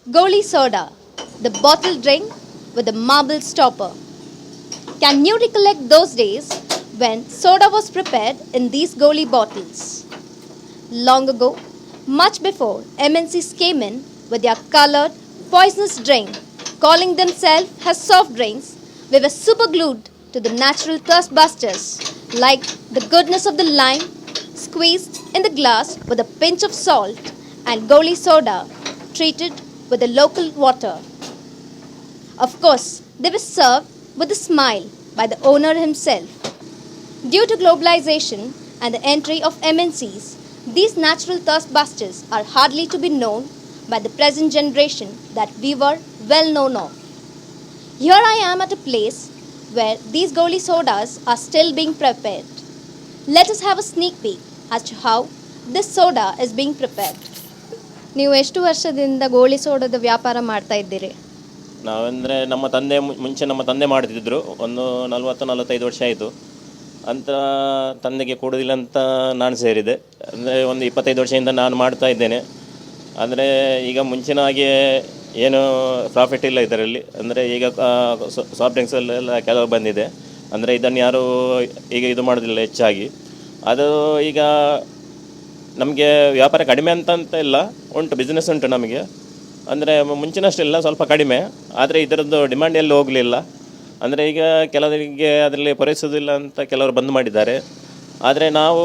Goli soda, the bottled drink with a marble stopper. Can you recollect those days when soda was prepared in these Goli bottles? Long ago, much before MNCs came in with their colored, poisonous drink, calling themselves as soft drinks, we were superglued to the natural thirst busters like the goodness of the lime squeezed in the glass with a pinch of salt and Goli soda treated with the local water. Of course, they were served with a smile by the owner himself. Due to globalization and the entry of MNCs, these natural thirst busters are hardly to be known by the present generation that we were well known of. Here I am at a place where these Goli sodas are still being prepared. Let us have a sneak peek as to how this soda is being prepared. ನೀವು ಎಷ್ಟು ವರ್ಷದಿಂದ ಗೋಳಿ ಸೋಡದ ವ್ಯಾಪಾರ ಮಾಡ್ತಾ ಇದ್ದೀರಿ? ನಾವೆಂದರೆ ನಮ್ಮ ತಂದೆ ಮುಂಚೆ ನಮ್ಮ ತಂದೆ ಮಾಡ್ತಿದ್ರು, ಒಂದು 40-45 ವರ್ಷ ಆಯಿತು. ಅಂತ ತಂದೆಗೆ ಕೊಡೋದಿಲ್ಲ ಅಂತ ನಾನು ಸೇರಿದೆ. ಅಂದರೆ ಒಂದು 25 ವರ್ಷದಿಂದ ನಾನು ಮಾಡ್ತಾ ಇದ್ದೇನೆ. ಅಂದರೆ ಈಗ ಮುಂಚಿನ ಹಾಗೆ ಏನು ಪ್ರಾಫಿಟ್ ಇಲ್ಲ ಇದರಲ್ಲಿ. ಅಂದರೆ ಈಗ ಸಾಫ್ಟ್ ಡ್ರಿಂಕ್ಸಲ್ಲೆಲ್ಲ ಕೆಲವು ಬಂದಿದೆ. ಅಂದರೆ ಇದನ್ನು ಯಾರೂ ಈಗ ಇದು ಮಾಡೋದಿಲ್ಲ ಹೆಚ್ಚಾಗಿ. ಅದು ಈಗ ನಮಗೆ ವ್ಯಾಪಾರ ಕಡಿಮೆ ಅಂತ ಇಲ್ಲ, ಉಂಟು, ಬಿಸ್ನೆಸ್ ಉಂಟು ನಮಗೆ. ಅಂದರೆ ಮುಂಚಿನಷ್ಟಿಲ್ಲ, ಸ್ವಲ್ಪ ಕಡಿಮೆ. ಆದರೆ ಇದರದ್ದು ಡಿಮ್ಯಾಂಡ್ ಎಲ್ಲೂ ಹೋಗಲಿಲ್ಲ. ಅಂದರೆ ಈಗ ಕೆಲವರಿಗೆ ಅದರಲ್ಲಿ ಪೂರೈಸೋದಿಲ್ಲ ಅಂತ ಕೆಲವರು ಬಂದ್ ಮಾಡಿದ್ದಾರೆ. ಆದರೆ ನಾವು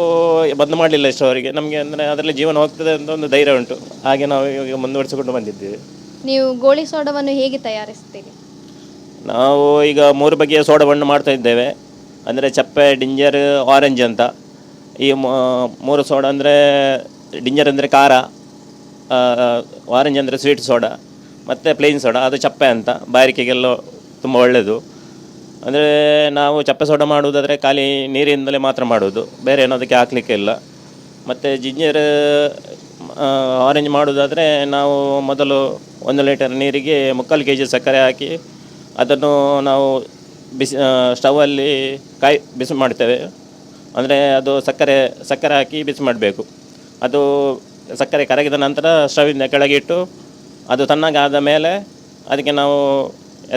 ಬಂದ್ ಮಾಡಲಿಲ್ಲ ಇಷ್ಟವರೆಗೆ. ನಮಗೆ ಅಂದರೆ ಅದರಲ್ಲಿ ಜೀವನ ಹೋಗ್ತದೆ ಅಂತ ಒಂದು ಧೈರ್ಯ ಉಂಟು. ಹಾಗೆ ನಾವು ಈಗ ಮುಂದುವರಿಸಿಕೊಂಡು ಬಂದಿದ್ದೀವಿ. ನೀವು ಗೋಳಿ ಸೋಡವನ್ನು ಹೇಗೆ ತಯಾರಿಸ್ತೀರಿ? ನಾವು ಈಗ 3 ಬಗೆಯ ಸೋಡವನ್ನು ಮಾಡ್ತಾ ಇದ್ದೇವೆ. ಅಂದರೆ ಚಪ್ಪೆ, ಡಿಂಜರ್, ಆರೆಂಜ್ ಅಂತ. ಈ 3 ಸೋಡಾ ಅಂದರೆ ಡಿಂಜರ್ ಅಂದರೆ ಖಾರ, ಆರೆಂಜ್ ಅಂದರೆ ಸ್ವೀಟ್ ಸೋಡಾ, ಮತ್ತು ಪ್ಲೇನ್ ಸೋಡಾ ಅದು ಚಪ್ಪೆ ಅಂತ, ಬಾರಿಕೆಗೆಲ್ಲ ತುಂಬ ಒಳ್ಳೆಯದು. ಅಂದರೆ ನಾವು ಚಪ್ಪೆ ಸೋಡಾ ಮಾಡುವುದಾದರೆ ಖಾಲಿ ನೀರಿಂದಲೇ ಮಾತ್ರ ಮಾಡೋದು, ಬೇರೆ ಏನೋದಕ್ಕೆ ಹಾಕಲಿಕ್ಕೆ ಇಲ್ಲ. ಮತ್ತು ಜಿಂಜರ್ ಆರೆಂಜ್ ಮಾಡೋದಾದರೆ ನಾವು ಮೊದಲು 1 ಲೀಟರ್ ನೀರಿಗೆ 3/4 kg ಸಕ್ಕರೆ ಹಾಕಿ ಅದನ್ನು ನಾವು ಸ್ಟವಲ್ಲಿ ಬಿಸಿ ಮಾಡ್ತೇವೆ. ಅಂದರೆ ಅದು ಸಕ್ಕರೆ ಹಾಕಿ ಬಿಸಿ ಮಾಡಬೇಕು. ಅದು ಸಕ್ಕರೆ ಕರಗಿದ ನಂತರ ಸ್ಟವಿಂದ ಕೆಳಗಿಟ್ಟು ಅದು ತಣ್ಣಗಾದ ಮೇಲೆ ಅದಕ್ಕೆ ನಾವು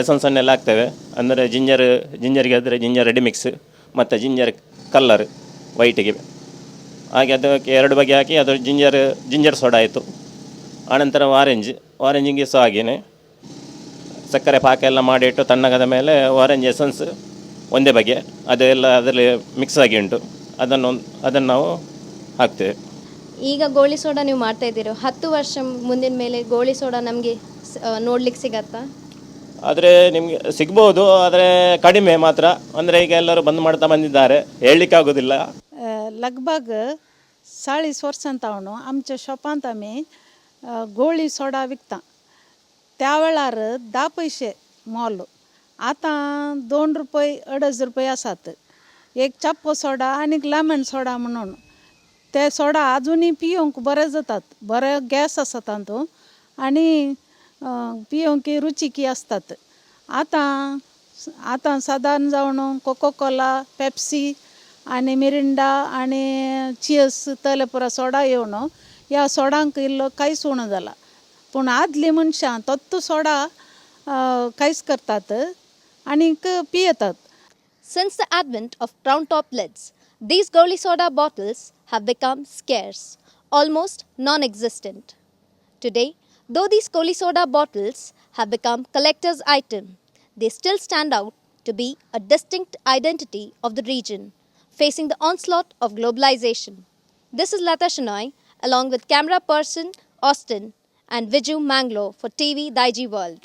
ಎಸೆನ್ಸನ್ನೆಲ್ಲ ಹಾಕ್ತೇವೆ. ಅಂದರೆ ಜಿಂಜರಿಗೆ ಆದರೆ ಜಿಂಜರ್ ರೆಡಿ ಮಿಕ್ಸ್ ಮತ್ತು ಜಿಂಜರ್ ಕಲ್ಲರ್ ವೈಟಿಗೆ. ಹಾಗೆ ಅದಕ್ಕೆ 2 ಬಗೆ ಹಾಕಿ ಅದು ಜಿಂಜರ್ ಸೋಡಾ ಆಯಿತು. ಆನಂತರ ಆರೆಂಜಿಗೆ ಸಹ ಹಾಗೆಯೇ ಸಕ್ಕರೆ ಪಾಕ ಎಲ್ಲ ಮಾಡಿಟ್ಟು ತಣ್ಣಗಾದ ಮೇಲೆ ಆರೆಂಜ್ ಎಸೆನ್ಸ್ ಒಂದೇ ಬಗೆ ಅದು ಎಲ್ಲ ಅದರಲ್ಲಿ ಮಿಕ್ಸ್ ಆಗಿ ಉಂಟು, ಅದನ್ನು ನಾವು ಹಾಕ್ತೇವೆ. ಈಗ ಗೋಳಿ ಸೋಡಾ ನೀವು ಮಾಡ್ತಾ ಇದ್ದೀರೋ 10 ವರ್ಷ ಮುಂದಿನ ಮೇಲೆ ಗೋಳಿ ಸೋಡಾ ನಮಗೆ ನೋಡ್ಲಿಕ್ಕೆ ಸಿಗತ್ತಾ? ಆದರೆ ನಿಮಗೆ ಸಿಗ್ಬೋದು, ಆದರೆ ಕಡಿಮೆ ಮಾತ್ರ. ಅಂದರೆ ಈಗ ಎಲ್ಲರೂ ಬಂದ್ ಮಾಡ್ತಾ ಬಂದಿದ್ದಾರೆ, ಹೇಳಲಿಕ್ಕೆ आगोदिಲ್ಲ. लगभग 40 वर्षांतावणू आमच्या शॉपांत आम्ही गोळी सोडा विकता. त्यावेळार 10 पैसे मोल, आता 2 रुपये 2.5 रुपये आसात. एक चप्पो सोडा आणि लेमन सोडा म्हणून ते सोडा अजूनही पिवंक बरे जातात. बरे गॅस आसा तातूं आणि पिवंक रुचीकी असतात. आता साधारण जावन कोको कोला, पेप्सी आणि मिरिंडा आणि चियर्स तलेपुरा सोडा येवन ह्या सोडांक इल्लो कांयच उणो जाला. पूण आदली मनशां तोच सोडा कांयच करतात आनीक पियेतात. Since the advent of round top lids, these Goli soda bottles have become scarce, almost non-existent. Today, though these Goli soda bottles have become collector's item, they still stand out to be a distinct identity of the region, facing the onslaught of globalization. This is Lata Shenoy, along with camera person Austin and Viju Manglo for TV Daiji World.